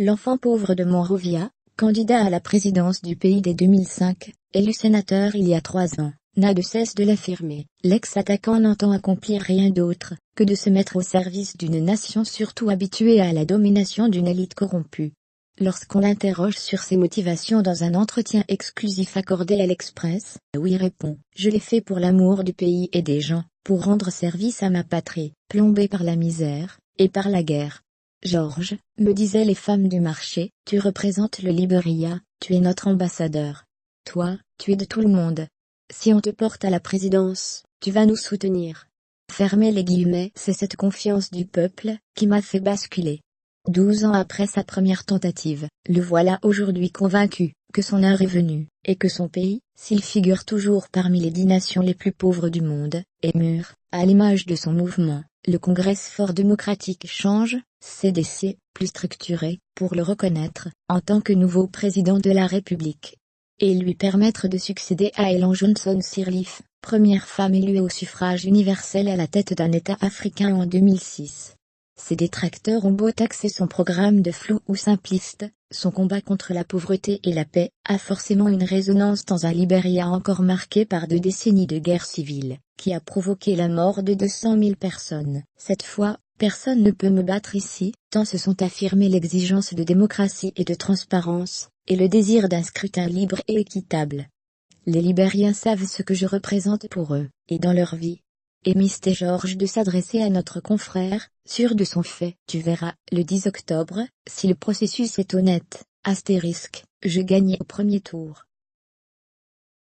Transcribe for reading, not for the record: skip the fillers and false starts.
L'enfant pauvre de Monrovia, candidat à la présidence du pays dès 2005, élu sénateur il y a 3 ans, n'a de cesse de l'affirmer. L'ex-attaquant n'entend accomplir rien d'autre que de se mettre au service d'une nation surtout habituée à la domination d'une élite corrompue. Lorsqu'on l'interroge sur ses motivations dans un entretien exclusif accordé à l'Express, il répond « Je l'ai fait pour l'amour du pays et des gens, pour rendre service à ma patrie, plombée par la misère et par la guerre. » George, me disaient les femmes du marché, tu représentes le Liberia, tu es notre ambassadeur. Toi, tu es de tout le monde. Si on te porte à la présidence, tu vas nous soutenir. Fermez les guillemets, c'est cette confiance du peuple qui m'a fait basculer. 12 ans après sa première tentative, le voilà aujourd'hui convaincu que son heure est venue, et que son pays, s'il figure toujours parmi les 10 nations les plus pauvres du monde, est mûr, à l'image de son mouvement. Le Congrès fort démocratique change, CDC, plus structuré, pour le reconnaître, en tant que nouveau président de la République. Et lui permettre de succéder à Ellen Johnson Sirleaf, première femme élue au suffrage universel à la tête d'un État africain en 2006. Ses détracteurs ont beau taxer son programme de flou ou simpliste, son combat contre la pauvreté et la paix a forcément une résonance dans un Liberia encore marqué par 2 décennies de guerre civile, qui a provoqué la mort de 200 000 personnes. Cette fois, personne ne peut me battre ici, tant se sont affirmées l'exigence de démocratie et de transparence, et le désir d'un scrutin libre et équitable. Les Libériens savent ce que je représente pour eux, et dans leur vie. Et Mr. George de s'adresser à notre confrère, sûr de son fait. Tu verras, le 10 octobre, si le processus est honnête, *, je gagnais au premier tour.